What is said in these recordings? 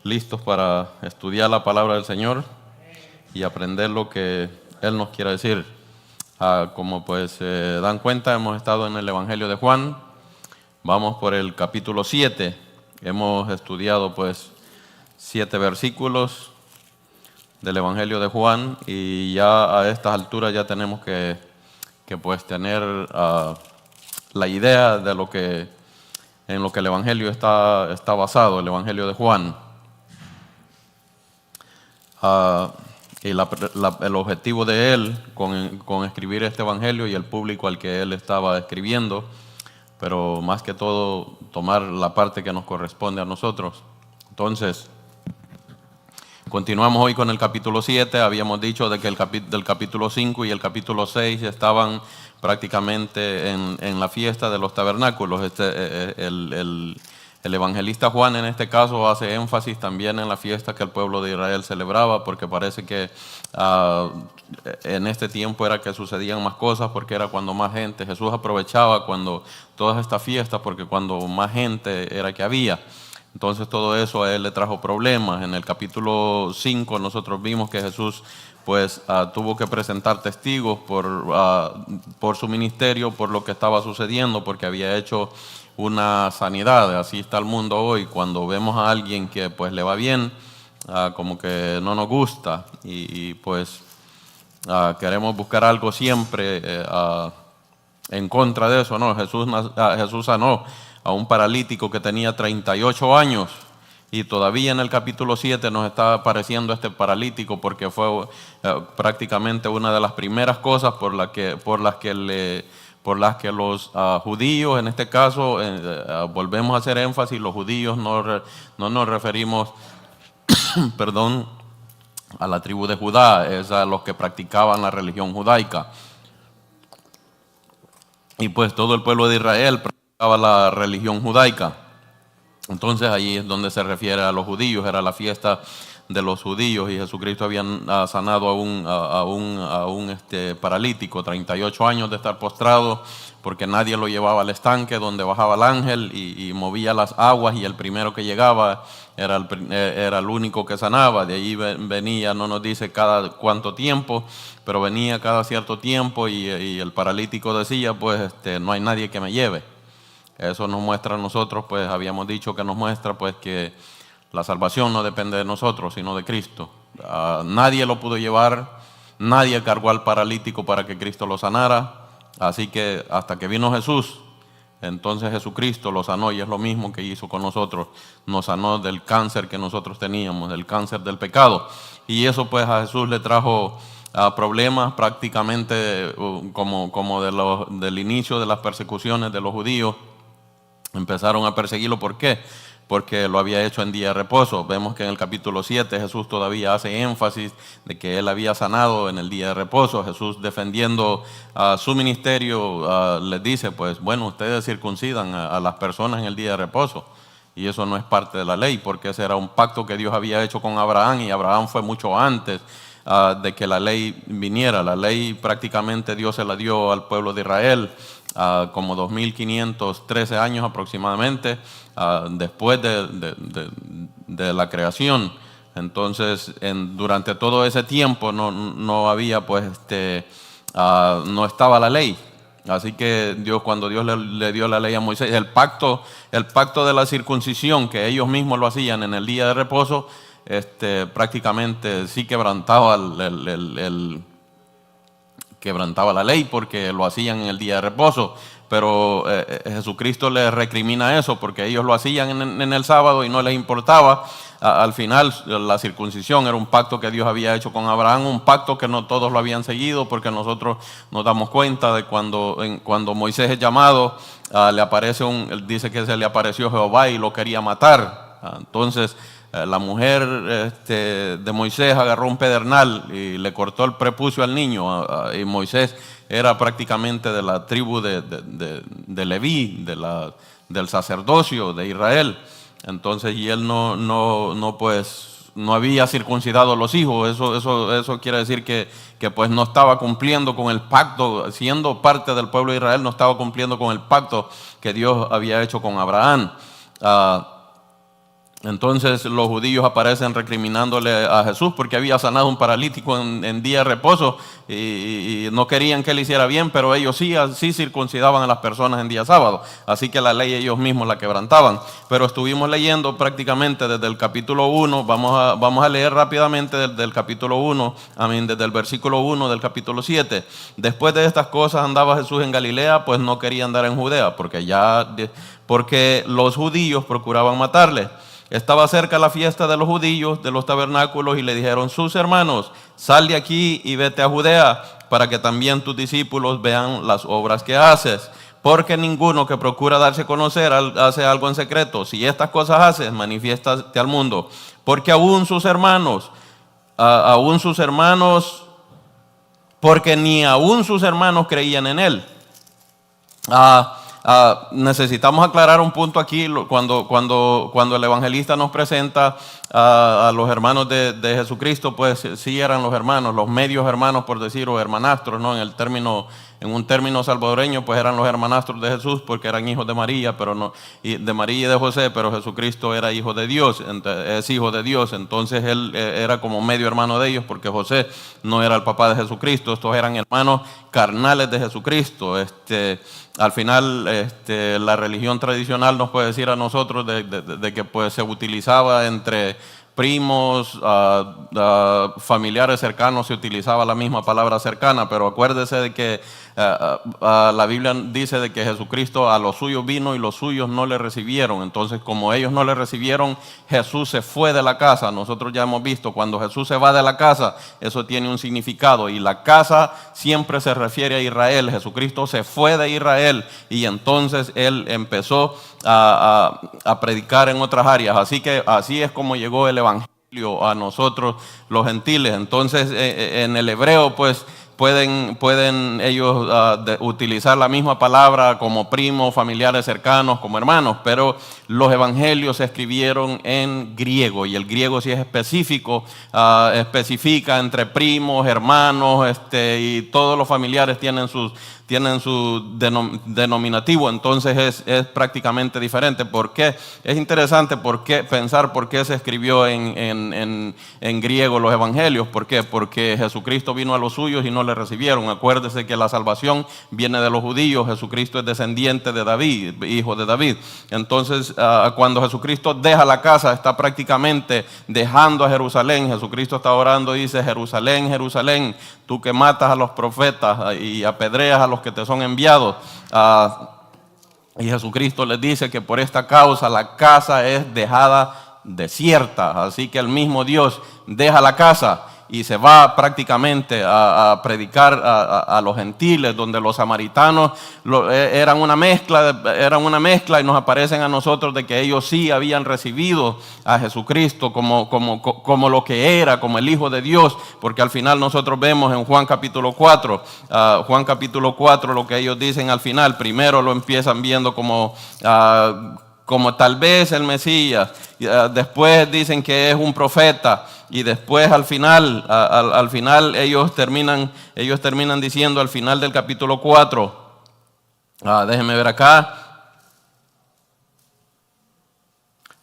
listos para estudiar la palabra del Señor y aprender lo que Él nos quiere decir. Como pues se dan cuenta, hemos estado en el Evangelio de Juan. Vamos por el capítulo 7. Hemos estudiado pues 7 versículos del Evangelio de Juan y ya a estas alturas ya tenemos que pues tener la idea de lo que en lo que el Evangelio está basado, el Evangelio de Juan. Y el objetivo de él con escribir este Evangelio y el público al que él estaba escribiendo, pero más que todo tomar la parte que nos corresponde a nosotros. Entonces, continuamos hoy con el capítulo 7. Habíamos dicho de que del capítulo 5 y el capítulo 6 estaban prácticamente en la fiesta de los tabernáculos. El evangelista Juan en este caso hace énfasis también en la fiesta que el pueblo de Israel celebraba, porque parece que en este tiempo era que sucedían más cosas, porque era cuando más gente, Jesús aprovechaba cuando todas estas fiestas, porque cuando más gente era que había. Entonces todo eso a él le trajo problemas. En el capítulo 5 nosotros vimos que Jesús pues tuvo que presentar testigos por su ministerio, por lo que estaba sucediendo, porque había hecho una sanidad. Así está el mundo hoy. Cuando vemos a alguien que pues le va bien, como que no nos gusta y pues queremos buscar algo siempre en contra de eso. No, Jesús sanó a un paralítico que tenía 38 años y todavía en el capítulo 7 nos está apareciendo este paralítico porque fue prácticamente una de las primeras cosas por las que los judíos, en este caso, volvemos a hacer énfasis, los judíos no nos referimos perdón, a la tribu de Judá, es a los que practicaban la religión judaica. Y pues todo el pueblo de Israel practicaba la religión judaica. Entonces allí es donde se refiere a los judíos, era la fiesta de los judíos y Jesucristo había sanado a un paralítico, 38 años de estar postrado, porque nadie lo llevaba al estanque donde bajaba el ángel y movía las aguas y el primero que llegaba era el único que sanaba. De ahí venía, no nos dice cada cuánto tiempo, pero venía cada cierto tiempo y el paralítico decía, pues no hay nadie que me lleve. Eso nos muestra a nosotros, pues habíamos dicho que nos muestra pues que la salvación no depende de nosotros, sino de Cristo. Nadie lo pudo llevar, nadie cargó al paralítico para que Cristo lo sanara. Así que hasta que vino Jesús, entonces Jesucristo lo sanó y es lo mismo que hizo con nosotros. Nos sanó del cáncer que nosotros teníamos, del cáncer del pecado. Y eso pues a Jesús le trajo problemas prácticamente como del inicio de las persecuciones de los judíos. Empezaron a perseguirlo, ¿por qué? Porque lo había hecho en día de reposo. Vemos que en el capítulo 7 Jesús todavía hace énfasis de que Él había sanado en el día de reposo. Jesús defendiendo su ministerio les dice, pues bueno, ustedes circuncidan a las personas en el día de reposo. Y eso no es parte de la ley, porque ese era un pacto que Dios había hecho con Abraham y Abraham fue mucho antes de que la ley viniera. La ley prácticamente Dios se la dio al pueblo de Israel como 2513 años aproximadamente después de la creación. Entonces durante todo ese tiempo no había pues no estaba la ley. Así que cuando Dios le dio la ley a Moisés, el pacto de la circuncisión, que ellos mismos lo hacían en el día de reposo, prácticamente sí quebrantaba quebrantaba la ley porque lo hacían en el día de reposo, pero Jesucristo les recrimina eso porque ellos lo hacían en el sábado y no les importaba. Al final la circuncisión era un pacto que Dios había hecho con Abraham, un pacto que no todos lo habían seguido, porque nosotros nos damos cuenta de cuando Moisés es llamado, dice que se le apareció Jehová y lo quería matar. Entonces la mujer de Moisés agarró un pedernal y le cortó el prepucio al niño, y Moisés era prácticamente de la tribu de Leví, del sacerdocio de Israel. Entonces, y él no había circuncidado a los hijos. Eso quiere decir que pues no estaba cumpliendo con el pacto, siendo parte del pueblo de Israel, no estaba cumpliendo con el pacto que Dios había hecho con Abraham. Entonces los judíos aparecen recriminándole a Jesús porque había sanado un paralítico en día de reposo y no querían que él hiciera bien, pero ellos sí circuncidaban a las personas en día sábado. Así que la ley ellos mismos la quebrantaban. Pero estuvimos leyendo prácticamente desde el capítulo 1, vamos a leer rápidamente desde el capítulo 1, desde el versículo 1 del capítulo 7. Después de estas cosas andaba Jesús en Galilea, pues no quería andar en Judea, porque los judíos procuraban matarle. Estaba cerca la fiesta de los judíos, de los tabernáculos, y le dijeron sus hermanos: sal de aquí y vete a Judea, para que también tus discípulos vean las obras que haces. Porque ninguno que procura darse a conocer hace algo en secreto. Si estas cosas haces, manifiéstate al mundo. Porque porque ni aún sus hermanos creían en él. Necesitamos aclarar un punto aquí cuando el evangelista nos presenta a los hermanos de Jesucristo, pues sí eran los hermanos, los medios hermanos, por decir, o hermanastros, ¿no? En un término salvadoreño, pues eran los hermanastros de Jesús porque eran hijos de María, de María y de José, pero Jesucristo era hijo de Dios, es hijo de Dios, entonces él era como medio hermano de ellos porque José no era el papá de Jesucristo. Estos eran hermanos carnales de Jesucristo. Al final, la religión tradicional nos puede decir a nosotros de que pues se utilizaba entre primos, familiares cercanos, se utilizaba la misma palabra cercana, pero acuérdese de que la Biblia dice de que Jesucristo a los suyos vino y los suyos no le recibieron. Entonces, como ellos no le recibieron, Jesús se fue de la casa. Nosotros ya hemos visto, cuando Jesús se va de la casa, eso tiene un significado, y la casa siempre se refiere a Israel. Jesucristo se fue de Israel y entonces él empezó a predicar en otras áreas. Así que así es como llegó el evangelio a nosotros los gentiles. Entonces en el hebreo pues pueden ellos utilizar la misma palabra como primos, familiares cercanos, como hermanos, pero los evangelios se escribieron en griego, y el griego sí es específico, especifica entre primos, hermanos, y todos los familiares tienen su denominativo. Entonces es prácticamente diferente. ¿Por qué? Es interesante pensar por qué se escribió en griego los evangelios. ¿Por qué? Porque Jesucristo vino a los suyos y no le recibieron. Acuérdese que la salvación viene de los judíos. Jesucristo es descendiente de David, hijo de David. Entonces cuando Jesucristo deja la casa, está prácticamente dejando a Jerusalén. Jesucristo está orando y dice: Jerusalén, Jerusalén, tú que matas a los profetas y apedreas a los que te son enviados. Y Jesucristo les dice que por esta causa la casa es dejada desierta. Así que el mismo Dios deja la casa y se va prácticamente a predicar a los gentiles, donde los samaritanos eran una mezcla, y nos aparecen a nosotros de que ellos sí habían recibido a Jesucristo como lo que era, como el Hijo de Dios, porque al final nosotros vemos en Juan capítulo 4, lo que ellos dicen al final. Primero lo empiezan viendo como tal vez el Mesías, después dicen que es un profeta, y después al final ellos terminan diciendo al final del capítulo 4, déjenme ver acá,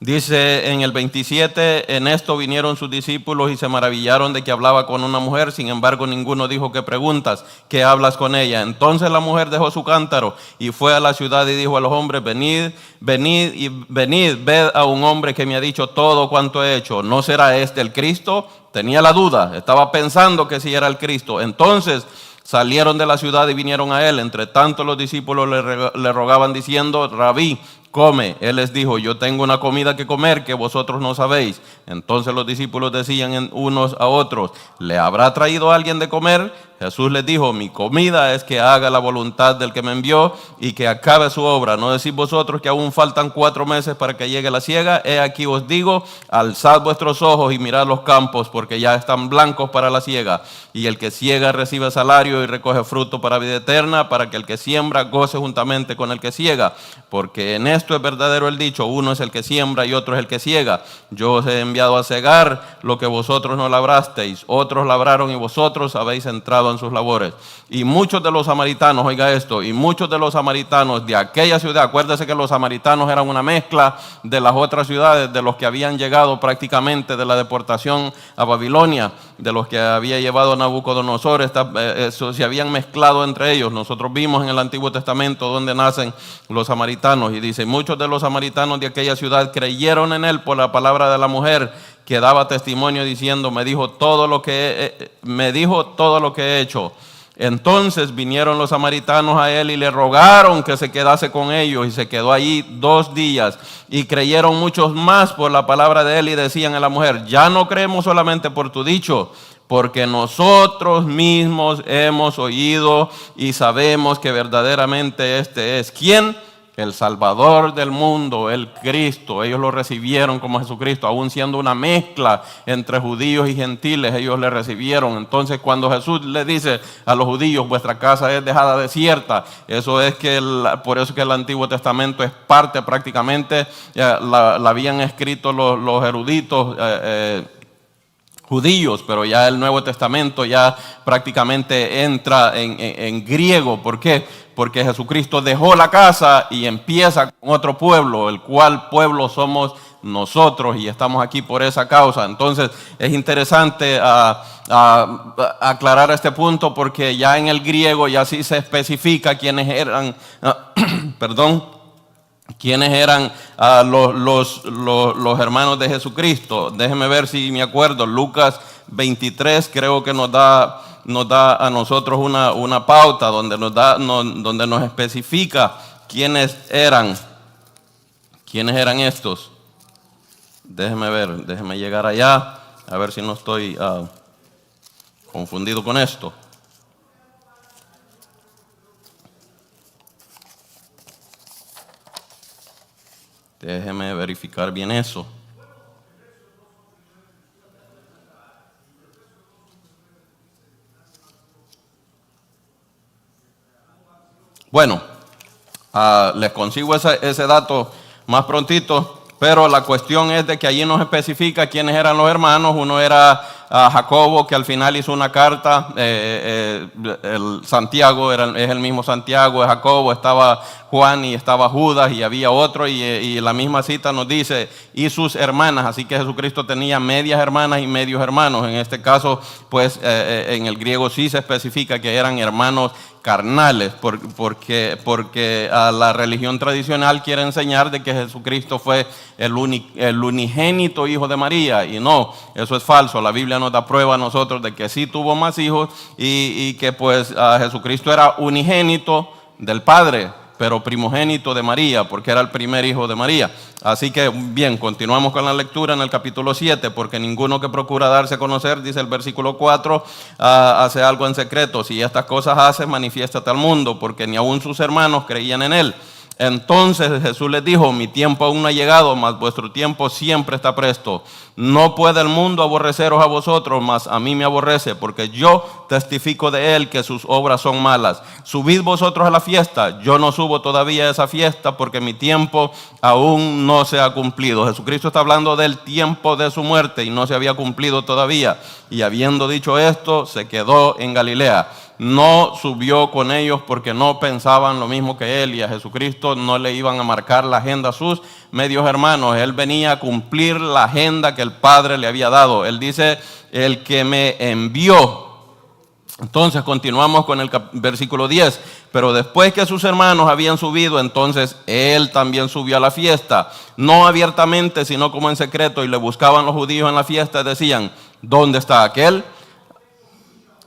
dice en el 27: en esto vinieron sus discípulos y se maravillaron de que hablaba con una mujer. Sin embargo, ninguno dijo: ¿qué preguntas? ¿Qué hablas con ella? Entonces la mujer dejó su cántaro y fue a la ciudad y dijo a los hombres: venid, ved a un hombre que me ha dicho todo cuanto he hecho. ¿No será este el Cristo? Tenía la duda, estaba pensando que sí era el Cristo. Entonces salieron de la ciudad y vinieron a él. Entre tanto los discípulos le rogaban diciendo: Rabí, come. Él les dijo: yo tengo una comida que comer que vosotros no sabéis. Entonces los discípulos decían unos a otros: ¿le habrá traído alguien de comer? Jesús les dijo: mi comida es que haga la voluntad del que me envió y que acabe su obra. ¿No decís vosotros que aún faltan 4 meses para que llegue la siega? He aquí os digo: alzad vuestros ojos y mirad los campos, porque ya están blancos para la siega. Y el que siega recibe salario y recoge fruto para vida eterna, para que el que siembra goce juntamente con el que siega. Porque en esto es verdadero el dicho: uno es el que siembra y otro es el que siega. Yo os he enviado a segar lo que vosotros no labrasteis. Otros labraron y vosotros habéis entrado realizaban sus labores. Y muchos de los samaritanos, oiga esto, y muchos de los samaritanos de aquella ciudad, acuérdese que los samaritanos eran una mezcla de las otras ciudades, de los que habían llegado prácticamente de la deportación a Babilonia, de los que había llevado Nabucodonosor, se habían mezclado entre ellos. Nosotros vimos en el Antiguo Testamento donde nacen los samaritanos, y dice, muchos de los samaritanos de aquella ciudad creyeron en él por la palabra de la mujer que daba testimonio diciendo, me dijo todo lo que he hecho. Entonces vinieron los samaritanos a él y le rogaron que se quedase con ellos, y se quedó allí 2 días, y creyeron muchos más por la palabra de él, y decían a la mujer, ya no creemos solamente por tu dicho, porque nosotros mismos hemos oído y sabemos que verdaderamente este es ¿quién? El Salvador del mundo, el Cristo. Ellos lo recibieron como Jesucristo, aún siendo una mezcla entre judíos y gentiles, ellos le recibieron. Entonces cuando Jesús le dice a los judíos, vuestra casa es dejada desierta, eso es que por eso que el Antiguo Testamento es parte prácticamente, la habían escrito los eruditos judíos, pero ya el Nuevo Testamento ya prácticamente entra en griego. ¿Por qué? Porque Jesucristo dejó la casa y empieza con otro pueblo, el cual pueblo somos nosotros, y estamos aquí por esa causa. Entonces es interesante aclarar este punto, porque ya en el griego ya sí se especifica quiénes eran, quiénes eran los hermanos de Jesucristo. Déjeme ver si me acuerdo. Lucas 23 creo que nos da a nosotros una pauta donde nos especifica quiénes eran estos. Déjeme llegar allá, a ver si no estoy confundido con esto. Déjeme verificar bien eso. Bueno, les consigo ese dato más prontito, pero la cuestión es de que allí nos especifica quiénes eran los hermanos. Uno era Jacobo, que al final hizo una carta, el Santiago es el mismo Santiago, es Jacobo, estaba Juan y estaba Judas y había otro, y la misma cita nos dice, y sus hermanas, así que Jesucristo tenía medias hermanas y medios hermanos. En este caso, pues en el griego sí se especifica que eran hermanos carnales, porque a la religión tradicional quiere enseñar de que Jesucristo fue el unigénito hijo de María, y no, eso es falso. La Biblia nos da prueba a nosotros de que sí tuvo más hijos, y que pues Jesucristo era unigénito del Padre, pero primogénito de María, porque era el primer hijo de María. Así que bien, continuamos con la lectura en el capítulo 7, porque ninguno que procura darse a conocer, dice el versículo 4, hace algo en secreto. Si estas cosas haces, manifiéstate al mundo, porque ni aun sus hermanos creían en él. Entonces Jesús les dijo, mi tiempo aún no ha llegado, mas vuestro tiempo siempre está presto. No puede el mundo aborreceros a vosotros, mas a mí me aborrece, porque yo testifico de él que sus obras son malas. Subid vosotros a la fiesta, yo no subo todavía a esa fiesta, porque mi tiempo aún no se ha cumplido. Jesucristo está hablando del tiempo de su muerte y no se había cumplido todavía. Y habiendo dicho esto, se quedó en Galilea. No subió con ellos porque no pensaban lo mismo que él, y a Jesucristo no le iban a marcar la agenda a sus medios hermanos. Él venía a cumplir la agenda que el Padre le había dado. Él dice, el que me envió. Entonces continuamos con el versículo 10. Pero después que sus hermanos habían subido, entonces él también subió a la fiesta, no abiertamente, sino como en secreto, y le buscaban los judíos en la fiesta y decían, ¿dónde está aquel?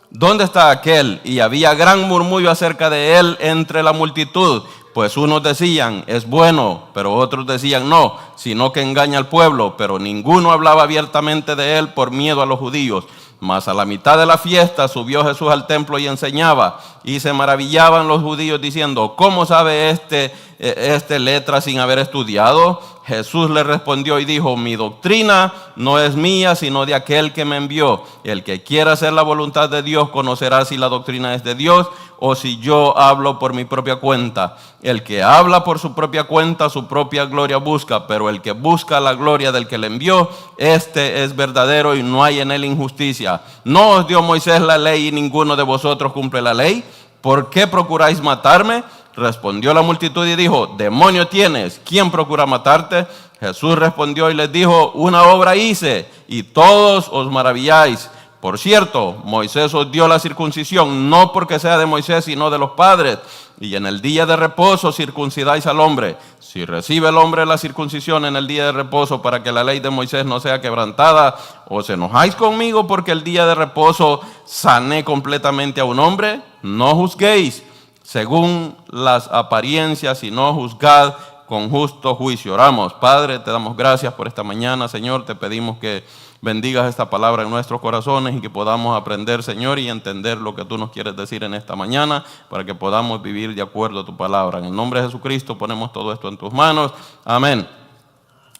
¿Dónde está aquel? Y había gran murmullo acerca de él entre la multitud, pues unos decían, es bueno, pero otros decían, no, sino que engaña al pueblo. Pero ninguno hablaba abiertamente de él por miedo a los judíos. Mas a la mitad de la fiesta subió Jesús al templo y enseñaba, y se maravillaban los judíos diciendo, ¿cómo sabe este letra sin haber estudiado? Jesús le respondió y dijo: mi doctrina no es mía, sino de aquel que me envió. El que quiera hacer la voluntad de Dios conocerá si la doctrina es de Dios o si yo hablo por mi propia cuenta. El que habla por su propia cuenta, su propia gloria busca, pero el que busca la gloria del que le envió, este es verdadero y no hay en él injusticia. ¿No os dio Moisés la ley y ninguno de vosotros cumple la ley? ¿Por qué procuráis matarme? Respondió la multitud y dijo: demonio tienes, ¿quién procura matarte? Jesús respondió y les dijo: una obra hice y todos os maravilláis. Por cierto, Moisés os dio la circuncisión, no porque sea de Moisés, sino de los padres. Y en el día de reposo circuncidáis al hombre. Si recibe el hombre la circuncisión en el día de reposo para que la ley de Moisés no sea quebrantada, ¿os enojáis conmigo porque el día de reposo sané completamente a un hombre? No juzguéis según las apariencias, sino juzgad con justo juicio. Oramos. Padre, te damos gracias por esta mañana, Señor. Te pedimos que bendigas esta palabra en nuestros corazones y que podamos aprender, Señor, y entender lo que tú nos quieres decir en esta mañana para que podamos vivir de acuerdo a tu palabra. En el nombre de Jesucristo ponemos todo esto en tus manos. Amén.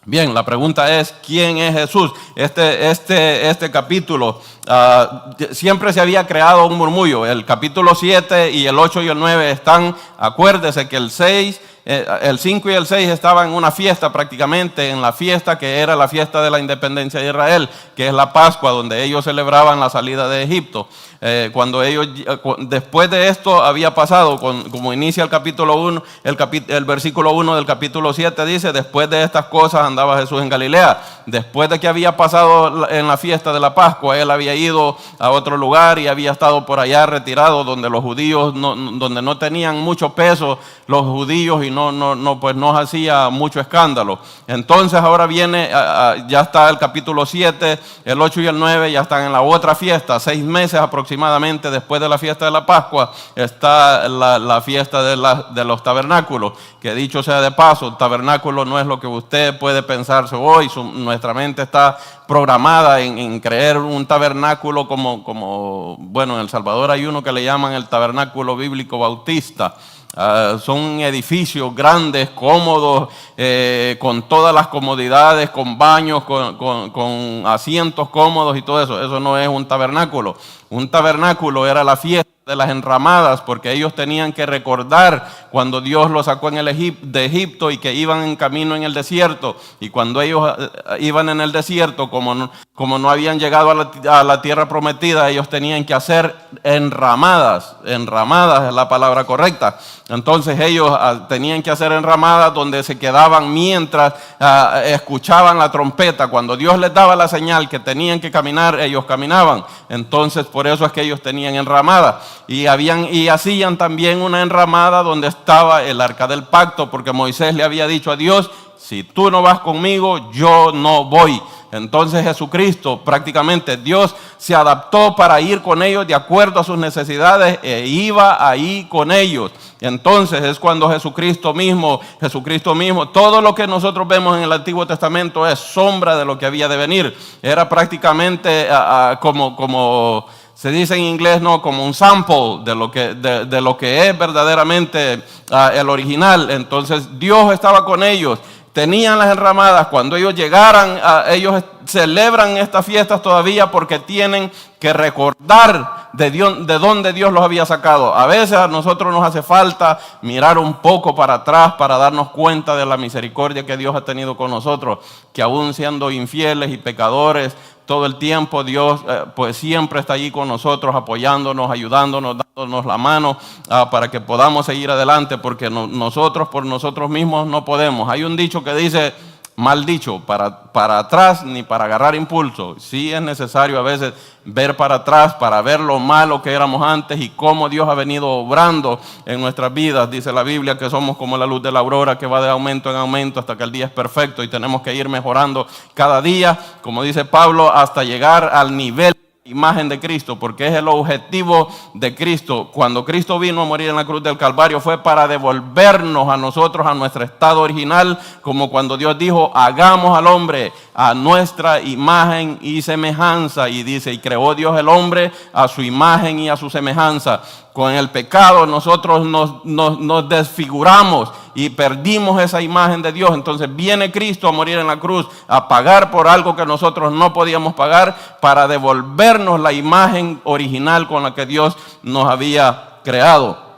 Bien, la pregunta es: ¿quién es Jesús? Este capítulo, siempre se había creado un murmullo. El capítulo 7 y el 8 y el 9 están, acuérdese que el 5 y el 6 estaban en una fiesta prácticamente, en la fiesta que era la fiesta de la independencia de Israel, que es la Pascua, donde ellos celebraban la salida de Egipto. Cuando ellos, después de esto había pasado, como inicia el capítulo 1, el versículo 1 del capítulo 7 dice: después de estas cosas andaba Jesús en Galilea. Después de que había pasado en la fiesta de la Pascua, él había ido a otro lugar y había estado por allá retirado, donde los judíos, donde no tenían mucho peso los judíos y pues no hacía mucho escándalo. Entonces ahora viene, ya está el capítulo 7, el 8 y el 9, ya están en la otra fiesta. 6 meses aproximadamente después de la fiesta de la Pascua está la fiesta de los tabernáculos, que dicho sea de paso, tabernáculo no es lo que usted puede pensarse hoy. Nuestra mente está programada en creer un tabernáculo como bueno, en El Salvador hay uno que le llaman el tabernáculo bíblico bautista. Son edificios grandes, cómodos, con todas las comodidades, con baños, con asientos cómodos y todo eso. Eso no es un tabernáculo. Un tabernáculo era la fiesta de las enramadas, porque ellos tenían que recordar cuando Dios los sacó de Egipto y que iban en camino en el desierto. Y cuando ellos iban en el desierto, como no habían llegado a la tierra prometida, ellos tenían que hacer enramadas. Enramadas es la palabra correcta. Entonces ellos tenían que hacer enramadas donde se quedaban mientras escuchaban la trompeta. Cuando Dios les daba la señal que tenían que caminar, ellos caminaban. Entonces por eso es que ellos tenían enramadas. Y hacían también una enramada donde estaba el arca del pacto, porque Moisés le había dicho a Dios: si tú no vas conmigo, yo no voy. Entonces Jesucristo, prácticamente Dios se adaptó para ir con ellos de acuerdo a sus necesidades e iba ahí con ellos. Entonces es cuando Jesucristo mismo, todo lo que nosotros vemos en el Antiguo Testamento es sombra de lo que había de venir. Era prácticamente como se dice en inglés, no, como un sample de lo que es verdaderamente el original. Entonces Dios estaba con ellos. Tenían las enramadas. Cuando ellos llegaran, ellos celebran estas fiestas todavía porque tienen que recordar de dónde Dios los había sacado. A veces a nosotros nos hace falta mirar un poco para atrás para darnos cuenta de la misericordia que Dios ha tenido con nosotros, que aún siendo infieles y pecadores, todo el tiempo Dios pues siempre está allí con nosotros, apoyándonos, ayudándonos, dándonos la mano para que podamos seguir adelante, porque nosotros por nosotros mismos no podemos. Hay un dicho que dice: mal dicho, para atrás ni para agarrar impulso. Sí es necesario a veces ver para atrás para ver lo malo que éramos antes y cómo Dios ha venido obrando en nuestras vidas. Dice la Biblia que somos como la luz de la aurora, que va de aumento en aumento hasta que el día es perfecto, y tenemos que ir mejorando cada día, como dice Pablo, hasta llegar al nivel imagen de Cristo, porque es el objetivo de Cristo. Cuando Cristo vino a morir en la cruz del Calvario fue para devolvernos a nosotros a nuestro estado original, como cuando Dios dijo: hagamos al hombre a nuestra imagen y semejanza, y dice: y creó Dios el hombre a su imagen y a su semejanza. con el pecado nosotros nos desfiguramos y perdimos esa imagen de Dios. Entonces viene Cristo a morir en la cruz, a pagar por algo que nosotros no podíamos pagar, para devolvernos la imagen original con la que Dios nos había creado.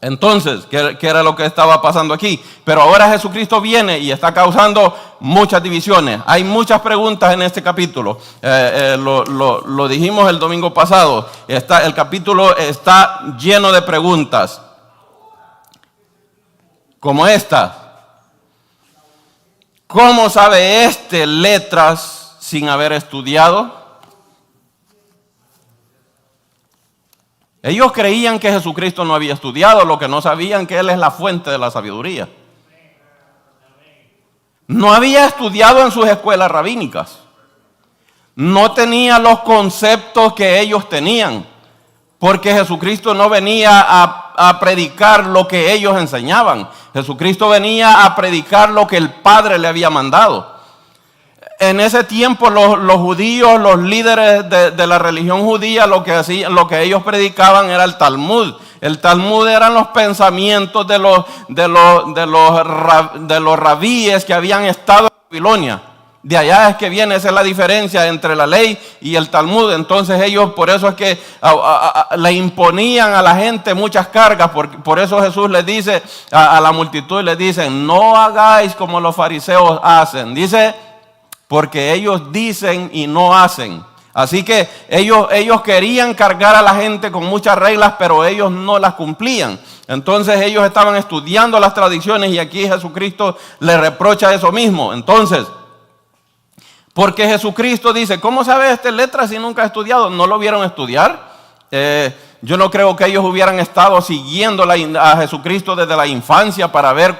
Entonces, ¿qué era lo que estaba pasando aquí? Pero ahora Jesucristo viene y está causando muchas divisiones. Hay muchas preguntas en este capítulo. Lo dijimos el domingo pasado. El capítulo está lleno de preguntas. Como esta. ¿Cómo sabe letras sin haber estudiado? Ellos creían que Jesucristo no había estudiado, lo que no sabían que Él es la fuente de la sabiduría. No había estudiado en sus escuelas rabínicas. No tenía los conceptos que ellos tenían, porque Jesucristo no venía a predicar lo que ellos enseñaban. Jesucristo venía a predicar lo que el Padre le había mandado. En ese tiempo los judíos, los líderes de la religión judía, lo que ellos predicaban era el Talmud. El Talmud eran los pensamientos de los rabíes que habían estado en Babilonia. De allá es que viene, esa es la diferencia entre la ley y el Talmud. Entonces ellos, por eso es que le imponían a la gente muchas cargas. Por eso Jesús les dice a la multitud, les dice: no hagáis como los fariseos hacen. Dice, porque ellos dicen y no hacen. Así que ellos querían cargar a la gente con muchas reglas, pero ellos no las cumplían. Entonces ellos estaban estudiando las tradiciones, y aquí Jesucristo les reprocha eso mismo. Entonces, porque Jesucristo dice: ¿cómo sabe letras si nunca ha estudiado? ¿No lo vieron estudiar? Yo no creo que ellos hubieran estado siguiendo a Jesucristo desde la infancia para ver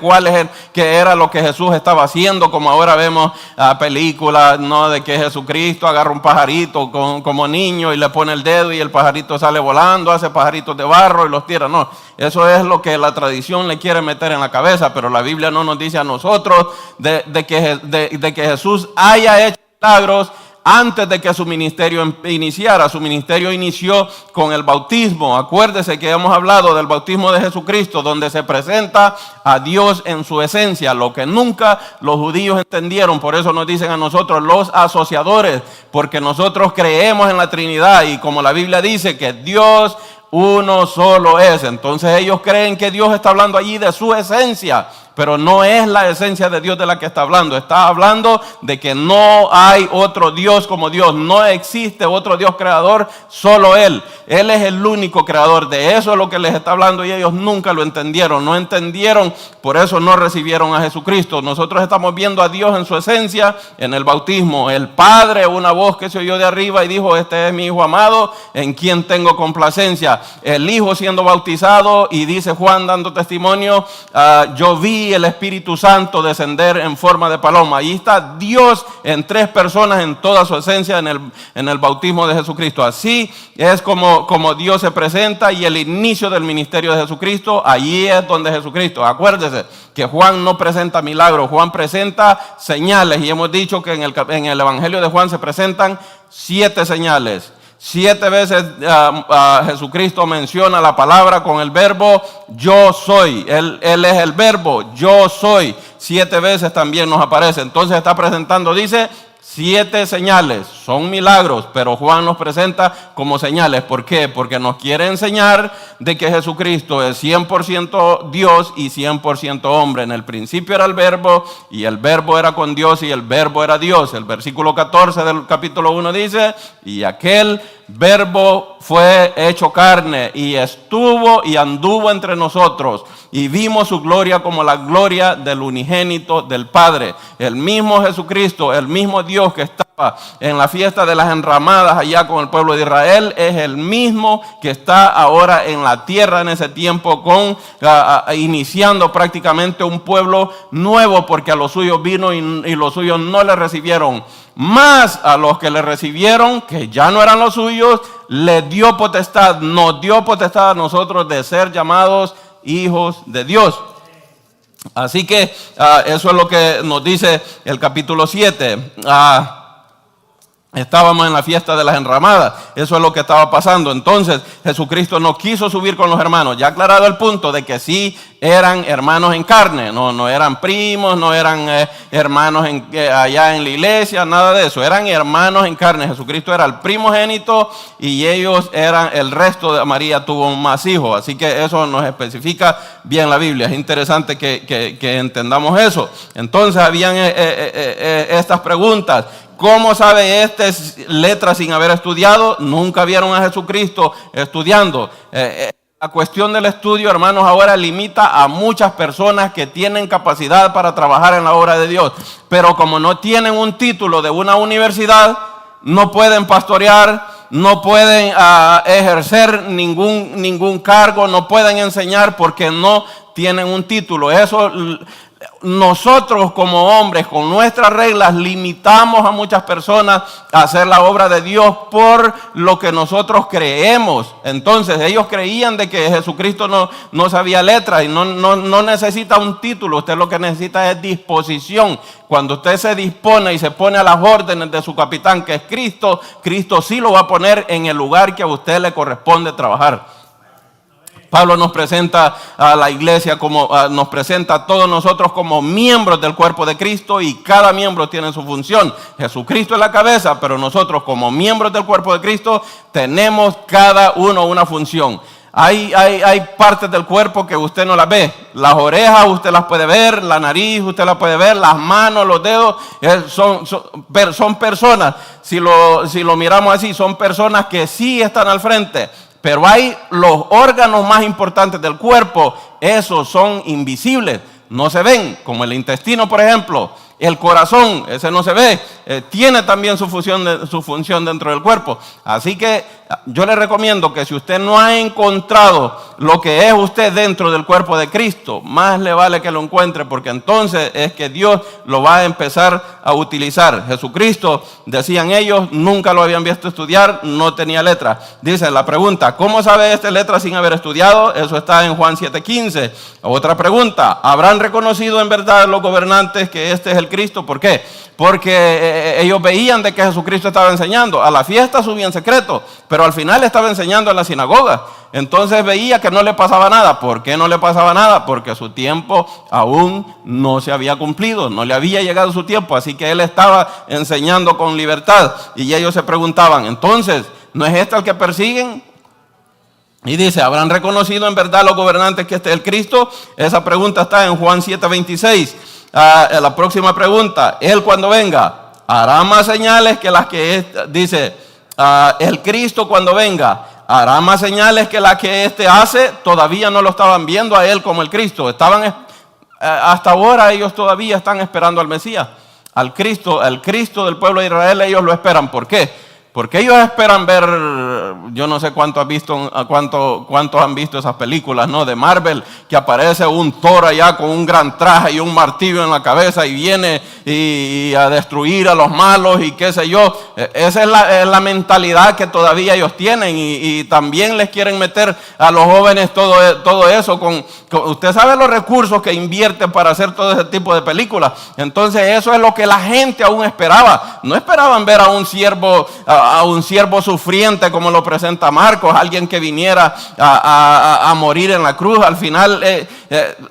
qué era lo que Jesús estaba haciendo, como ahora vemos películas, ¿no?, de que Jesucristo agarra un pajarito como niño y le pone el dedo y el pajarito sale volando, hace pajaritos de barro y los tira. No, eso es lo que la tradición le quiere meter en la cabeza, pero la Biblia no nos dice a nosotros de que Jesús haya hecho milagros antes de que su ministerio iniciara. Su ministerio inició con el bautismo. Acuérdese que hemos hablado del bautismo de Jesucristo, donde se presenta a Dios en su esencia, lo que nunca los judíos entendieron. Por eso nos dicen a nosotros los asociadores, porque nosotros creemos en la Trinidad, y como la Biblia dice que Dios uno solo es. Entonces ellos creen que Dios está hablando allí de su esencia, pero no es la esencia de Dios de la que está hablando. Está hablando de que no hay otro Dios como Dios. No existe otro Dios creador, solo Él. Él es el único creador. De eso es lo que les está hablando, y ellos nunca lo entendieron. No entendieron, por eso no recibieron a Jesucristo. Nosotros estamos viendo a Dios en su esencia en el bautismo. El Padre, una voz que se oyó de arriba y dijo: este es mi Hijo amado, en quien tengo complacencia. El Hijo siendo bautizado, y dice Juan dando testimonio: yo vi el Espíritu Santo descender en forma de paloma. Ahí está Dios en tres personas en toda su esencia en el bautismo de Jesucristo. Así es como Dios se presenta, y el inicio del ministerio de Jesucristo, allí es donde Jesucristo. Acuérdese que Juan no presenta milagros, Juan presenta señales, y hemos dicho que en el Evangelio de Juan se presentan 7 señales. 7 veces Jesucristo menciona la palabra con el verbo yo soy. Él es el verbo yo soy. 7 veces también nos aparece. Entonces está presentando, dice, 7 señales. Son milagros, pero Juan nos presenta como señales. ¿Por qué? Porque nos quiere enseñar de que Jesucristo es 100% Dios y 100% hombre. En el principio era el verbo, y el verbo era con Dios, y el verbo era Dios. El versículo 14 del capítulo 1 dice: y aquel verbo fue hecho carne y estuvo y anduvo entre nosotros, y vimos su gloria como la gloria del unigénito del Padre. El mismo Jesucristo, el mismo Dios que estaba en la fiesta de las enramadas allá con el pueblo de Israel, es el mismo que está ahora en la tierra en ese tiempo, iniciando prácticamente un pueblo nuevo, porque a los suyos vino y los suyos no le recibieron. Más a los que le recibieron, que ya no eran los suyos, les dio potestad, nos dio potestad a nosotros de ser llamados hijos de Dios. Así que eso es lo que nos dice el capítulo 7. Estábamos en la fiesta de las enramadas, eso es lo que estaba pasando. Entonces Jesucristo no quiso subir con los hermanos, ya aclarado el punto de que sí eran hermanos en carne, no eran primos, no eran hermanos allá en la iglesia, nada de eso, eran hermanos en carne. Jesucristo era el primogénito y ellos eran, el resto de María tuvo más hijos, así que eso nos especifica bien la Biblia. Es interesante que entendamos eso. Entonces habían estas preguntas. ¿Cómo sabe letras sin haber estudiado? Nunca vieron a Jesucristo estudiando. La cuestión del estudio, hermanos, ahora limita a muchas personas que tienen capacidad para trabajar en la obra de Dios. Pero como no tienen un título de una universidad, no pueden pastorear, no pueden ejercer ningún cargo, no pueden enseñar porque no tienen un título. Eso... Nosotros como hombres, con nuestras reglas, limitamos a muchas personas a hacer la obra de Dios por lo que nosotros creemos. Entonces ellos creían de que Jesucristo no sabía letras y no necesita un título. Usted lo que necesita es disposición. Cuando usted se dispone y se pone a las órdenes de su capitán, que es Cristo, Cristo sí lo va a poner en el lugar que a usted le corresponde trabajar. Pablo nos presenta a la iglesia nos presenta a todos nosotros como miembros del cuerpo de Cristo, y cada miembro tiene su función. Jesucristo es la cabeza, pero nosotros como miembros del cuerpo de Cristo tenemos cada uno una función. Hay partes del cuerpo que usted no las ve. Las orejas usted las puede ver, la nariz usted la puede ver, las manos, los dedos, son personas. Si lo miramos así, son personas que sí están al frente. Pero hay los órganos más importantes del cuerpo, esos son invisibles, no se ven, como el intestino, por ejemplo. El corazón, ese no se ve, tiene también su función dentro del cuerpo. Así que yo le recomiendo que si usted no ha encontrado lo que es usted dentro del cuerpo de Cristo, más le vale que lo encuentre, porque entonces es que Dios lo va a empezar a utilizar. Jesucristo, decían ellos, nunca lo habían visto estudiar, no tenía letra. Dice la pregunta, ¿cómo sabe letra sin haber estudiado? Eso está en Juan 7:15. Otra pregunta, ¿habrán reconocido en verdad los gobernantes que este es el Cristo? ¿Por qué? Porque ellos veían de que Jesucristo estaba enseñando. A la fiesta subía en secreto, pero al final estaba enseñando en la sinagoga. Entonces veía que no le pasaba nada. ¿Por qué no le pasaba nada? Porque su tiempo aún no se había cumplido, no le había llegado su tiempo, así que él estaba enseñando con libertad. Y ellos se preguntaban, entonces, ¿no es este el que persiguen? Y dice, ¿habrán reconocido en verdad los gobernantes que este es el Cristo? Esa pregunta está en Juan 7:26. La próxima pregunta, Él cuando venga, ¿hará más señales que las que dice, el Cristo cuando venga, hará más señales que las que hace? Todavía no lo estaban viendo a Él como el Cristo. Hasta ahora ellos todavía están esperando al Mesías, al Cristo del pueblo de Israel. Ellos lo esperan. ¿Por qué? Porque ellos esperan ver, yo no sé cuántos han visto esas películas, ¿no? De Marvel, que aparece un Thor allá con un gran traje y un martillo en la cabeza y viene y a destruir a los malos y qué sé yo. Esa es la mentalidad que todavía ellos tienen, y también les quieren meter a los jóvenes todo eso. Usted sabe los recursos que invierten para hacer todo ese tipo de películas. Entonces eso es lo que la gente aún esperaba. No esperaban ver a un siervo sufriente como lo presenta Marcos, alguien que viniera a morir en la cruz. Al final,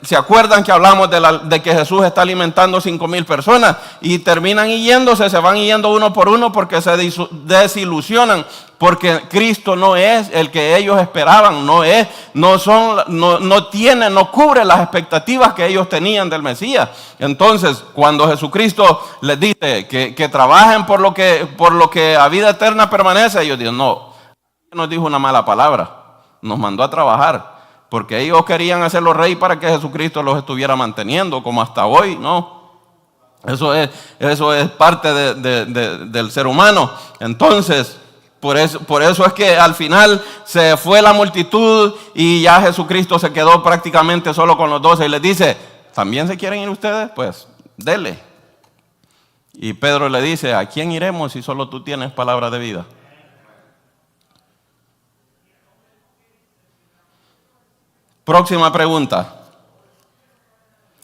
¿se acuerdan que hablamos de que Jesús está alimentando 5,000 personas? Y terminan yéndose, se van yendo uno por uno porque se desilusionan, porque Cristo no es el que ellos esperaban, no cubre las expectativas que ellos tenían del Mesías. Entonces, cuando Jesucristo les dice que trabajen por lo que a vida eterna permanece, ellos dicen, no, nos dijo una mala palabra, nos mandó a trabajar, porque ellos querían hacerlo rey para que Jesucristo los estuviera manteniendo, como hasta hoy, ¿no? Eso es parte del ser humano. Entonces, por eso es que al final se fue la multitud y ya Jesucristo se quedó prácticamente solo con los 12 y les dice, ¿también se quieren ir ustedes? Pues dele. Y Pedro le dice, ¿a quién iremos si solo tú tienes palabra de vida? Próxima pregunta.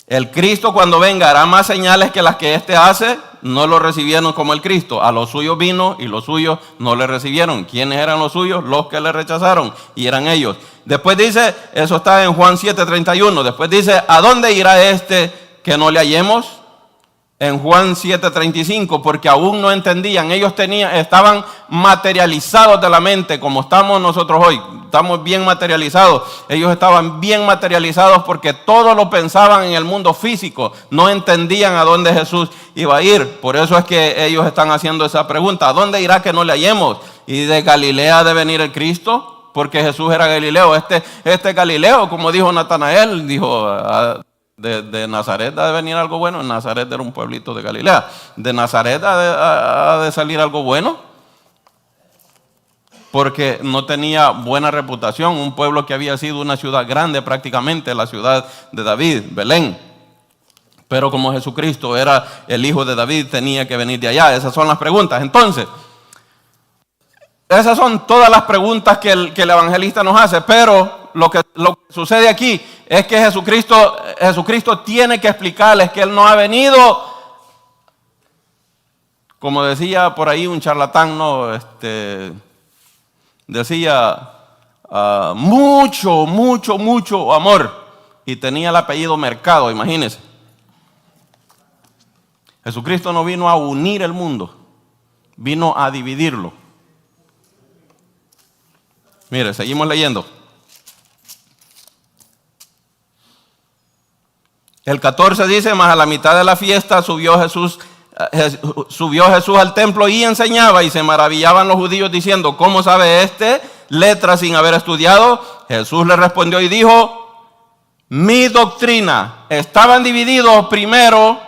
El Cristo cuando venga hará más señales que las que éste hace. No lo recibieron como el Cristo. A los suyos vino y los suyos no le recibieron. ¿Quiénes eran los suyos? Los que le rechazaron, y eran ellos. Después dice, eso está en Juan 7:31. Después dice, ¿a dónde irá este que no le hallemos? En Juan 7:35, porque aún no entendían. Ellos estaban materializados de la mente, como estamos nosotros hoy. Estamos bien materializados. Ellos estaban bien materializados porque todo lo pensaban en el mundo físico. No entendían a dónde Jesús iba a ir. Por eso es que ellos están haciendo esa pregunta. ¿A dónde irá que no le hallemos? ¿Y de Galilea ha de venir el Cristo? Porque Jesús era Galileo. Este Galileo, como dijo Natanael, dijo... De Nazaret ha de venir algo bueno. Nazaret era un pueblito de Galilea. ¿De Nazaret ha de salir algo bueno? Porque no tenía buena reputación. Un pueblo que había sido una ciudad grande prácticamente, la ciudad de David, Belén. Pero como Jesucristo era el hijo de David, tenía que venir de allá. Esas son las preguntas. Entonces, esas son todas las preguntas que el evangelista nos hace. Pero lo que sucede aquí es que Jesucristo tiene que explicarles que Él no ha venido, como decía por ahí un charlatán, ¿no? Decía mucho amor, y tenía el apellido Mercado, imagínense. Jesucristo no vino a unir el mundo, vino a dividirlo. Mire, seguimos leyendo. El 14 dice, mas a la mitad de la fiesta subió Jesús al templo y enseñaba, y se maravillaban los judíos diciendo, ¿cómo sabe este letras sin haber estudiado? Jesús le respondió y dijo, mi doctrina. Estaban divididos primero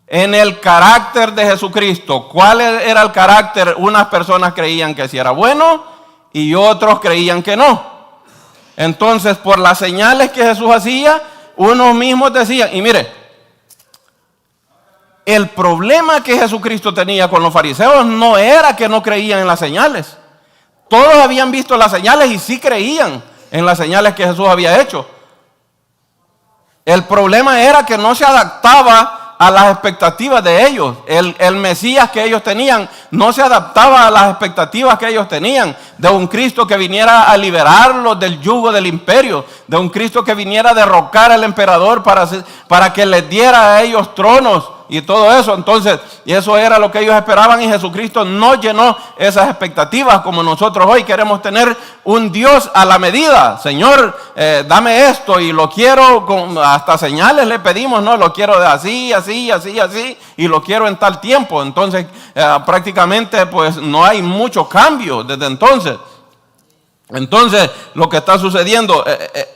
en el carácter de Jesucristo. ¿Cuál era el carácter? Unas personas creían que sí era bueno y otros creían que no. Entonces, por las señales que Jesús hacía, unos mismos decían, y mire, el problema que Jesucristo tenía con los fariseos no era que no creían en las señales. Todos habían visto las señales y sí creían en las señales que Jesús había hecho. El problema era que no se adaptaba a las expectativas de ellos. El Mesías que ellos tenían no se adaptaba a las expectativas que ellos tenían, de un Cristo que viniera a liberarlos del yugo del imperio, de un Cristo que viniera a derrocar al emperador para que les diera a ellos tronos y todo eso. Entonces, eso era lo que ellos esperaban, y Jesucristo no llenó esas expectativas como nosotros hoy queremos tener un Dios a la medida. Señor, dame esto y lo quiero, hasta señales le pedimos, no, lo quiero de así, y lo quiero en tal tiempo. Entonces, prácticamente pues no hay mucho cambio desde entonces. Entonces, lo que está sucediendo,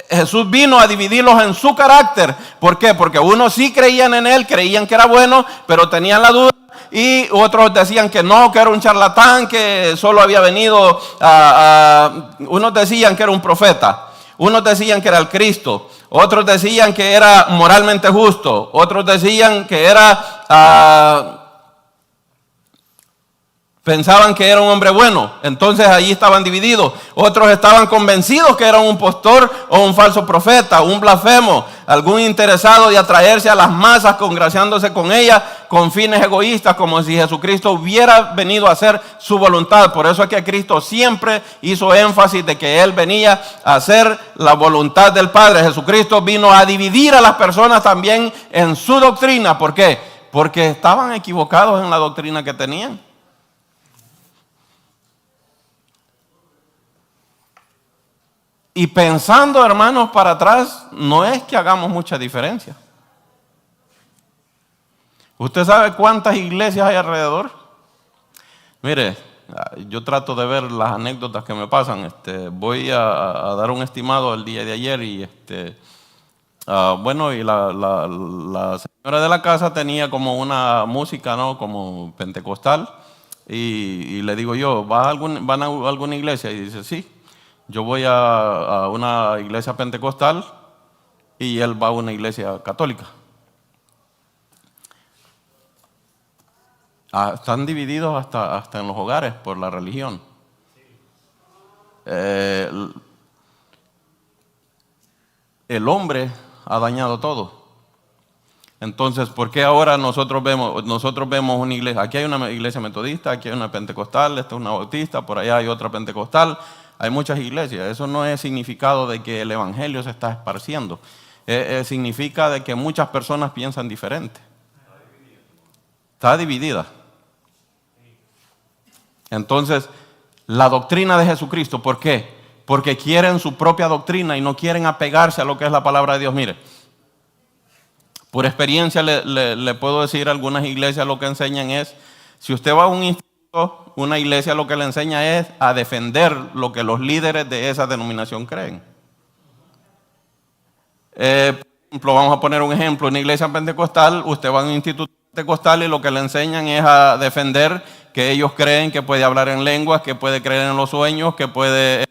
Jesús vino a dividirlos en su carácter. ¿Por qué? Porque unos sí creían en Él, creían que era bueno, pero tenían la duda. Y otros decían que no, que era un charlatán, que solo había venido unos decían que era un profeta, unos decían que era el Cristo, otros decían que era moralmente justo, otros decían que era... pensaban que era un hombre bueno. Entonces allí estaban divididos. Otros estaban convencidos que era un impostor o un falso profeta, un blasfemo, algún interesado de atraerse a las masas, congraciándose con ellas con fines egoístas, como si Jesucristo hubiera venido a hacer su voluntad. Por eso es que Cristo siempre hizo énfasis de que Él venía a hacer la voluntad del Padre. Jesucristo vino a dividir a las personas también en su doctrina. ¿Por qué? Porque estaban equivocados en la doctrina que tenían. Y pensando, hermanos, para atrás, no es que hagamos mucha diferencia. ¿Usted sabe cuántas iglesias hay alrededor? Mire, yo trato de ver las anécdotas que me pasan. Voy a dar un estimado el día de ayer y bueno, y la señora de la casa tenía como una música, ¿no? Como pentecostal. Y le digo yo, ¿van a alguna iglesia? Y dice, sí. Yo voy a una iglesia pentecostal y él va a una iglesia católica. Están divididos hasta en los hogares por la religión. El hombre ha dañado todo. Entonces, ¿por qué ahora nosotros vemos una iglesia? Aquí hay una iglesia metodista, aquí hay una pentecostal, esta es una bautista, por allá hay otra pentecostal. Hay muchas iglesias. Eso no es significado de que el evangelio se está esparciendo. Significa de que muchas personas piensan diferente. Está dividida. Entonces, la doctrina de Jesucristo, ¿por qué? Porque quieren su propia doctrina y no quieren apegarse a lo que es la palabra de Dios. Mire, por experiencia le puedo decir, algunas iglesias lo que enseñan es, si usted va a un instituto, una iglesia lo que le enseña es a defender lo que los líderes de esa denominación creen. Por ejemplo, vamos a poner un ejemplo, en una iglesia pentecostal, usted va a un instituto pentecostal y lo que le enseñan es a defender que ellos creen que puede hablar en lenguas, que puede creer en los sueños, que puede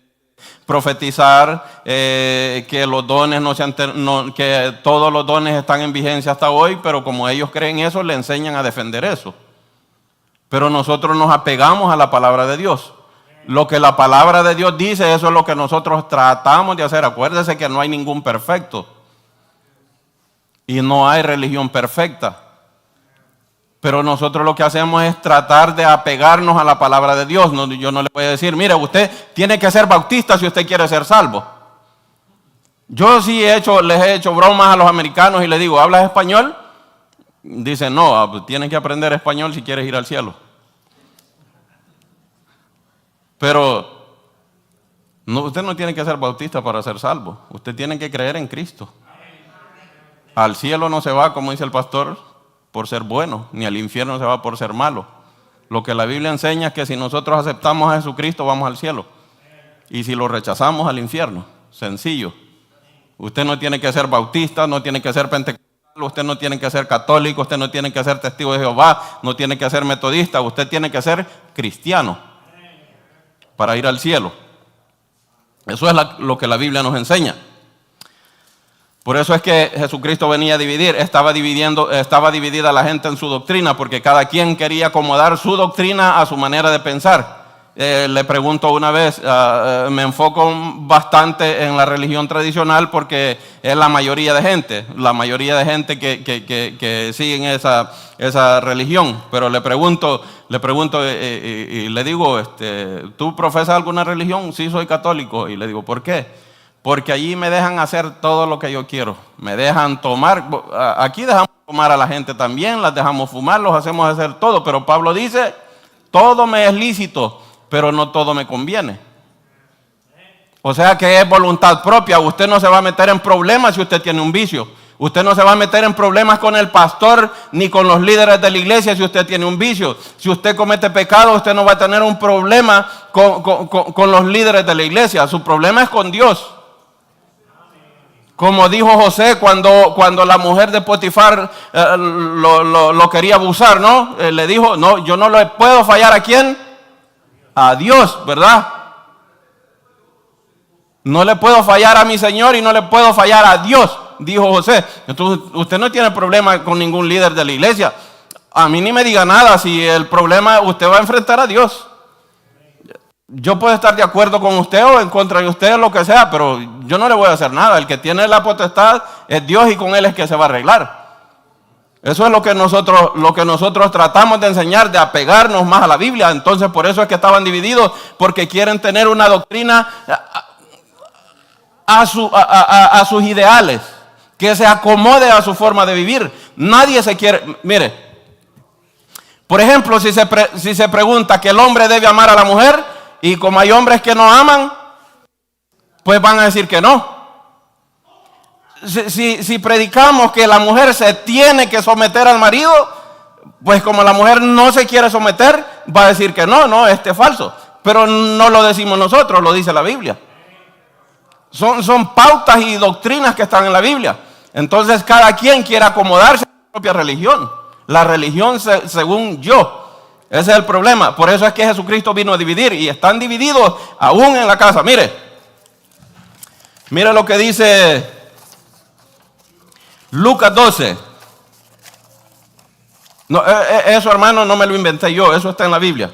profetizar, que los dones que todos los dones están en vigencia hasta hoy, pero como ellos creen eso, le enseñan a defender eso. Pero nosotros nos apegamos a la palabra de Dios. Lo que la palabra de Dios dice, eso es lo que nosotros tratamos de hacer. Acuérdese que no hay ningún perfecto. Y no hay religión perfecta. Pero nosotros lo que hacemos es tratar de apegarnos a la palabra de Dios. No, yo no le voy a decir, mire, usted tiene que ser bautista si usted quiere ser salvo. Yo sí les he hecho bromas a los americanos y les digo, ¿hablas español? Dicen, no, tienes que aprender español si quieres ir al cielo. Pero usted no tiene que ser bautista para ser salvo. Usted tiene que creer en Cristo. Al cielo no se va, como dice el pastor, por ser bueno, ni al infierno se va por ser malo. Lo que la Biblia enseña es que si nosotros aceptamos a Jesucristo, vamos al cielo. Y si lo rechazamos, al infierno. Sencillo. Usted no tiene que ser bautista, no tiene que ser pentecostal, usted no tiene que ser católico, usted no tiene que ser testigo de Jehová, no tiene que ser metodista, usted tiene que ser cristiano para ir al cielo. Eso es lo que la Biblia nos enseña. Por eso es que Jesucristo venía a dividir, estaba dividida la gente en su doctrina, porque cada quien quería acomodar su doctrina a su manera de pensar. Le pregunto una vez, me enfoco bastante en la religión tradicional porque es la mayoría de gente que siguen esa religión. Pero le pregunto y le digo, ¿tú profesas alguna religión? Sí, soy católico. Y le digo, ¿por qué? Porque allí me dejan hacer todo lo que yo quiero. Me dejan tomar. Aquí dejamos tomar a la gente también, las dejamos fumar, los hacemos hacer todo. Pero Pablo dice, todo me es lícito, pero no todo me conviene. O sea que es voluntad propia. Usted no se va a meter en problemas si usted tiene un vicio. Usted no se va a meter en problemas con el pastor ni con los líderes de la iglesia si usted tiene un vicio. Si usted comete pecado, usted no va a tener un problema con los líderes de la iglesia. Su problema es con Dios. Como dijo José cuando la mujer de Potifar lo quería abusar, ¿no? Le dijo, no, yo no le puedo fallar, ¿a quién? A Dios, ¿verdad? No le puedo fallar a mi Señor y no le puedo fallar a Dios, dijo José. Entonces, usted no tiene problema con ningún líder de la iglesia. A mí ni me diga nada, si el problema usted va a enfrentar a Dios. Yo puedo estar de acuerdo con usted o en contra de usted, lo que sea, pero yo no le voy a hacer nada. El que tiene la potestad es Dios y con Él es que se va a arreglar. Eso es lo que nosotros tratamos de enseñar, de apegarnos más a la Biblia. Entonces, por eso es que estaban divididos, porque quieren tener una doctrina a sus ideales, que se acomode a su forma de vivir. Nadie se quiere, mire, por ejemplo, si se pregunta que el hombre debe amar a la mujer, y como hay hombres que no aman, pues van a decir que no. Si predicamos que la mujer se tiene que someter al marido, pues como la mujer no se quiere someter, va a decir que no, es falso. Pero no lo decimos nosotros, lo dice la Biblia. Son pautas y doctrinas que están en la Biblia. Entonces cada quien quiere acomodarse a su propia religión. La religión según yo. Ese es el problema. Por eso es que Jesucristo vino a dividir. Y están divididos aún en la casa. Mire lo que dice Lucas 12. No, eso, hermano, no me lo inventé yo. Eso está en la Biblia.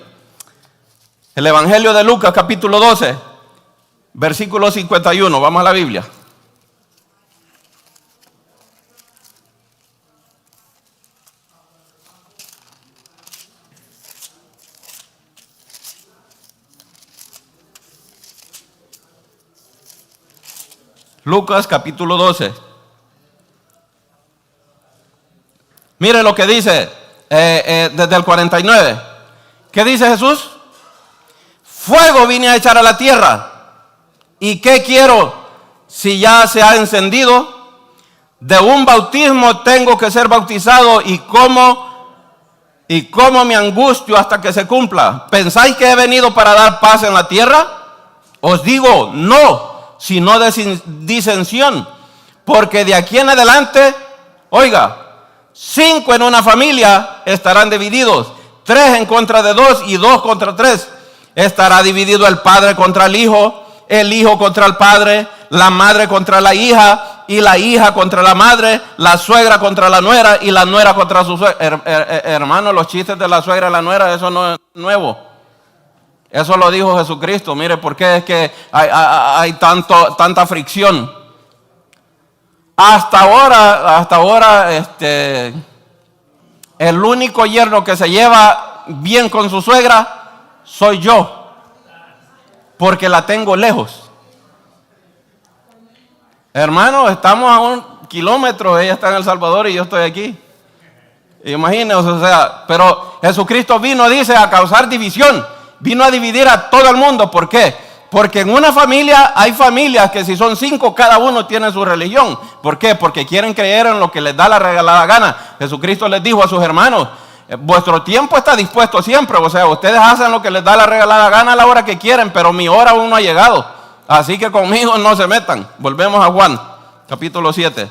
El Evangelio de Lucas, capítulo 12, versículo 51. Vamos a la Biblia. Lucas capítulo 12. Mire lo que dice desde el 49. ¿Qué dice Jesús? Fuego vine a echar a la tierra. ¿Y qué quiero si ya se ha encendido? De un bautismo tengo que ser bautizado, y cómo me angustio hasta que se cumpla. ¿Pensáis que he venido para dar paz en la tierra? Os digo, no, sino disensión. Porque de aquí en adelante, oiga, 5 en una familia estarán divididos, 3 en contra de 2 y 2 contra 3. Estará dividido el padre contra el hijo contra el padre, la madre contra la hija, y la hija contra la madre, la suegra contra la nuera, y la nuera contra su suegra. Hermano, los chistes de la suegra y la nuera, eso no es nuevo. Eso lo dijo Jesucristo. Mire, ¿por qué es que hay tanta fricción? Hasta ahora, el único yerno que se lleva bien con su suegra soy yo, porque la tengo lejos. Hermano, estamos a 1 kilómetro, ella está en El Salvador y yo estoy aquí. Imagínense, o sea, pero Jesucristo vino, dice, a causar división, vino a dividir a todo el mundo. ¿Por qué? Porque en una familia hay familias que si son 5, cada uno tiene su religión. ¿Por qué? Porque quieren creer en lo que les da la regalada gana. Jesucristo les dijo a sus hermanos, vuestro tiempo está dispuesto siempre, o sea, ustedes hacen lo que les da la regalada gana a la hora que quieren, pero mi hora aún no ha llegado. Así que conmigo no se metan. Volvemos a Juan, capítulo 7.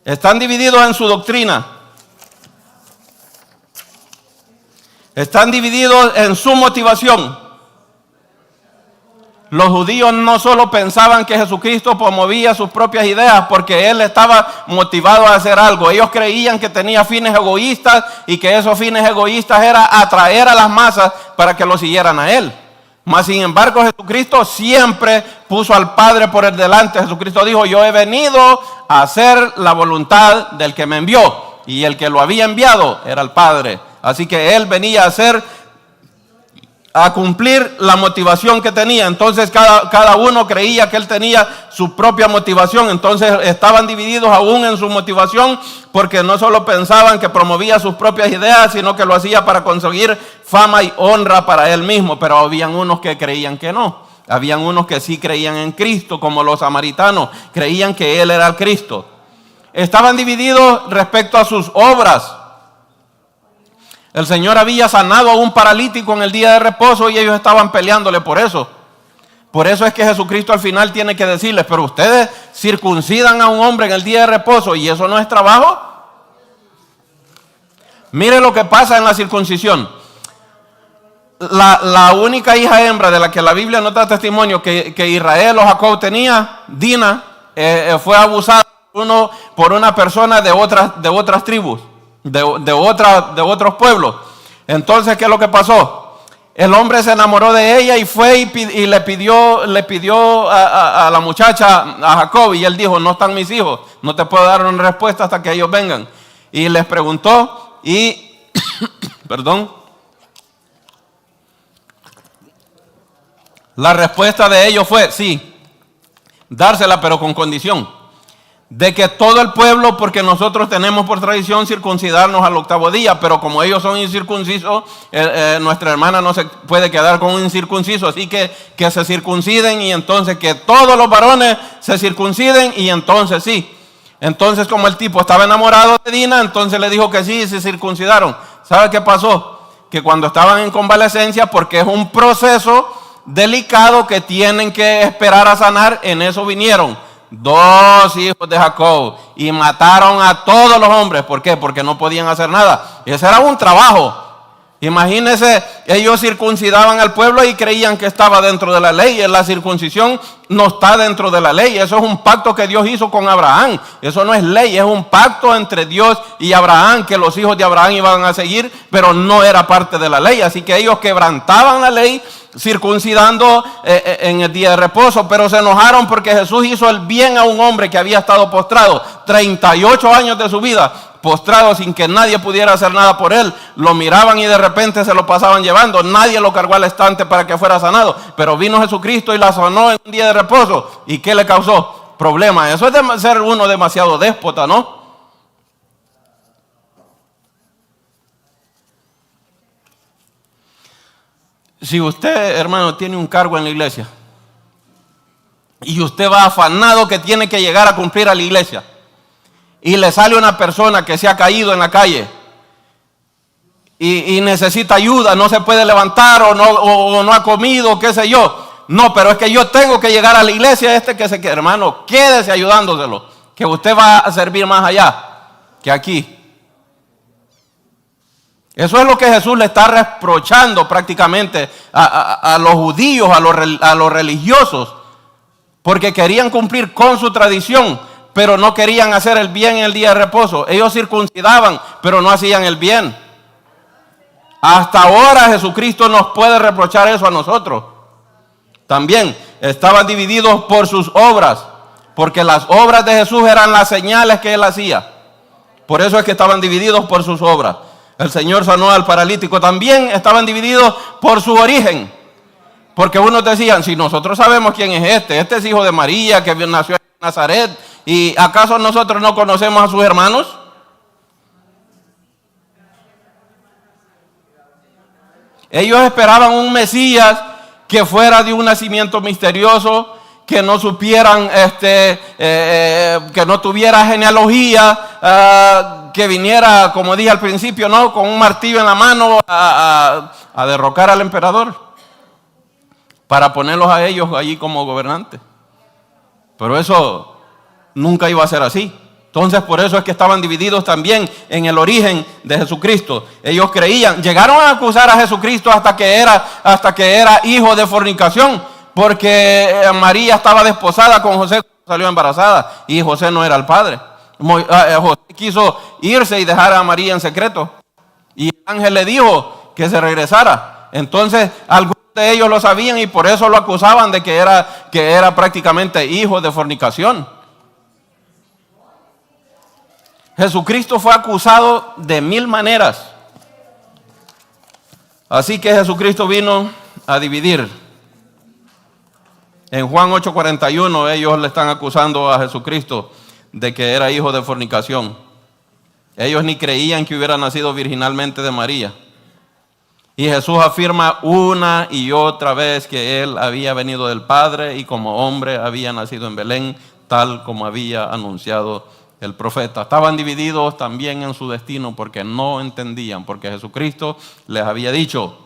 Están divididos en su doctrina. Están divididos en su motivación. Los judíos no solo pensaban que Jesucristo promovía sus propias ideas porque Él estaba motivado a hacer algo. Ellos creían que tenía fines egoístas y que esos fines egoístas era atraer a las masas para que lo siguieran a Él. Mas sin embargo, Jesucristo siempre puso al Padre por el delante. Jesucristo dijo, yo he venido a hacer la voluntad del que me envió. Y el que lo había enviado era el Padre. Así que Él venía a cumplir la motivación que tenía. Entonces cada uno creía que él tenía su propia motivación. Entonces estaban divididos aún en su motivación, porque no solo pensaban que promovía sus propias ideas, sino que lo hacía para conseguir fama y honra para él mismo. Pero habían unos que creían que no. Habían unos que sí creían en Cristo, como los samaritanos, creían que Él era el Cristo. Estaban divididos respecto a sus obras. El Señor había sanado a un paralítico en el día de reposo y ellos estaban peleándole por eso. Por eso es que Jesucristo al final tiene que decirles, pero ustedes circuncidan a un hombre en el día de reposo y eso no es trabajo. Mire lo que pasa en la circuncisión. La única hija hembra de la que la Biblia no da testimonio que Israel o Jacob tenía, Dina, fue abusada por una persona de otras tribus. De otros pueblos. Entonces, ¿qué es lo que pasó? El hombre se enamoró de ella y fue y le pidió a la muchacha, a Jacob, y él dijo, no están mis hijos, no te puedo dar una respuesta hasta que ellos vengan. Y les preguntó y perdón, la respuesta de ellos fue sí, dársela, pero con condición de que todo el pueblo, porque nosotros tenemos por tradición circuncidarnos al 8º día, pero como ellos son incircuncisos, nuestra hermana no se puede quedar con un incircunciso, así que se circunciden, y entonces que todos los varones se circunciden, y entonces sí. Entonces, como el tipo estaba enamorado de Dina, entonces le dijo que sí y se circuncidaron. ¿Sabe qué pasó? Que cuando estaban en convalecencia, porque es un proceso delicado que tienen que esperar a sanar, en eso vinieron 2 hijos de Jacob y mataron a todos los hombres. ¿Por qué? Porque no podían hacer nada. Ese era un trabajo. Imagínense, ellos circuncidaban al pueblo y creían que estaba dentro de la ley. La circuncisión no está dentro de la ley. Eso es un pacto que Dios hizo con Abraham. Eso no es ley, es un pacto entre Dios y Abraham, que los hijos de Abraham iban a seguir, pero no era parte de la ley. Así que ellos quebrantaban la ley circuncidando en el día de reposo, pero se enojaron porque Jesús hizo el bien a un hombre que había estado postrado 38 años de su vida postrado sin que nadie pudiera hacer nada por él. Lo miraban y de repente se lo pasaban llevando. Nadie lo cargó al estante para que fuera sanado. Pero vino Jesucristo y la sanó en un día de reposo. ¿Y qué le causó? Problemas. Eso es de ser uno demasiado déspota, ¿no? Si usted, hermano, tiene un cargo en la iglesia y usted va afanado que tiene que llegar a cumplir a la iglesia y le sale una persona que se ha caído en la calle y necesita ayuda, no se puede levantar o no ha comido, qué sé yo. No, pero es que yo tengo que llegar a la iglesia, hermano, quédese ayudándoselo, que usted va a servir más allá que aquí. Eso es lo que Jesús le está reprochando prácticamente a los judíos, a los religiosos, porque querían cumplir con su tradición, pero no querían hacer el bien en el día de reposo. Ellos circuncidaban, pero no hacían el bien. Hasta ahora Jesucristo nos puede reprochar eso a nosotros. También estaban divididos por sus obras, porque las obras de Jesús eran las señales que él hacía. Por eso es que estaban divididos por sus obras. El Señor sanó al paralítico. También estaban divididos por su origen. Porque unos decían, si nosotros sabemos quién es este es hijo de María, que nació en Nazaret, ¿y acaso nosotros no conocemos a sus hermanos? Ellos esperaban un Mesías que fuera de un nacimiento misterioso, que no supieran, que no tuviera genealogía, que viniera, como dije al principio, ¿no?, con un martillo en la mano a derrocar al emperador para ponerlos a ellos allí como gobernantes. Pero eso nunca iba a ser así. Entonces, por eso es que estaban divididos también en el origen de Jesucristo. Ellos creían, llegaron a acusar a Jesucristo hasta que era hijo de fornicación, porque María estaba desposada con José cuando salió embarazada y José no era el padre. José quiso irse y dejar a María en secreto, y el ángel le dijo que se regresara. Entonces algunos de ellos lo sabían y por eso lo acusaban de que era prácticamente hijo de fornicación. Jesucristo fue acusado de 1000 maneras. Así que Jesucristo vino a dividir. En Juan 8:41 ellos le están acusando a Jesucristo de que era hijo de fornicación. Ellos ni creían que hubiera nacido virginalmente de María. Y Jesús afirma una y otra vez que él había venido del Padre y como hombre había nacido en Belén, tal como había anunciado el profeta. Estaban divididos también en su destino porque no entendían, porque Jesucristo les había dicho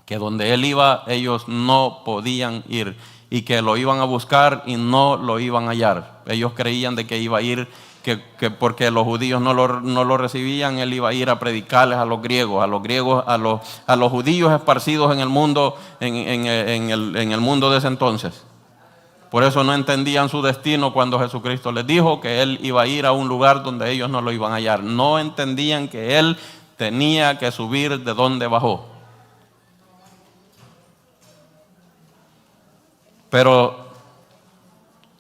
que donde él iba ellos no podían ir y que lo iban a buscar y no lo iban a hallar. Ellos creían de que iba a ir, que porque los judíos no lo recibían, él iba a ir a predicarles a los griegos, a los judíos esparcidos en el mundo, en el mundo de ese entonces. Por eso no entendían su destino cuando Jesucristo les dijo que él iba a ir a un lugar donde ellos no lo iban a hallar. No entendían que él tenía que subir de donde bajó. Pero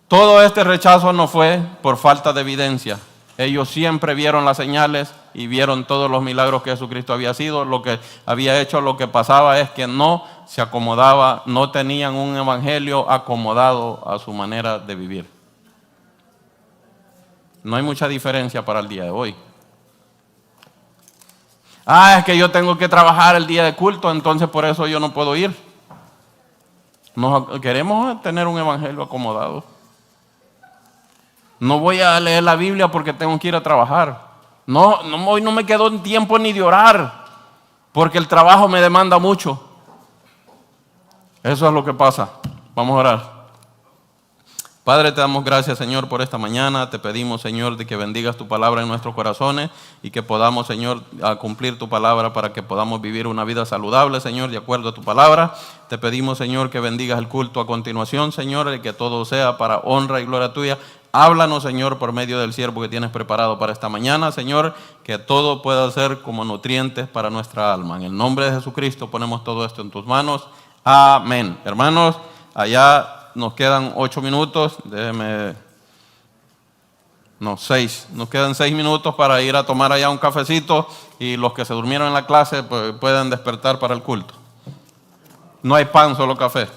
todo este rechazo no fue por falta de evidencia. Ellos siempre vieron las señales y vieron todos los milagros que Jesucristo había sido, lo que había hecho. Lo que pasaba es que no se acomodaba, no tenían un evangelio acomodado a su manera de vivir. No hay mucha diferencia para el día de hoy. Es que yo tengo que trabajar el día de culto, entonces por eso yo no puedo ir. Queremos tener un evangelio acomodado. No voy a leer la Biblia porque tengo que ir a trabajar. Hoy no me quedó tiempo ni de orar porque el trabajo me demanda mucho. Eso es lo que pasa. Vamos a orar. Padre, te damos gracias, Señor, por esta mañana. Te pedimos, Señor, de que bendigas tu palabra en nuestros corazones y que podamos, Señor, a cumplir tu palabra para que podamos vivir una vida saludable, Señor, de acuerdo a tu palabra. Te pedimos, Señor, que bendigas el culto a continuación, Señor, y que todo sea para honra y gloria tuya. Háblanos, Señor, por medio del siervo que tienes preparado para esta mañana, Señor, que todo pueda ser como nutrientes para nuestra alma. En el nombre de Jesucristo ponemos todo esto en tus manos. Amén. Hermanos, allá nos quedan 8 minutos. Déjeme No, 6. Nos quedan 6 minutos para ir a tomar allá un cafecito y los que se durmieron en la clase pues, pueden despertar para el culto. No hay pan, solo café.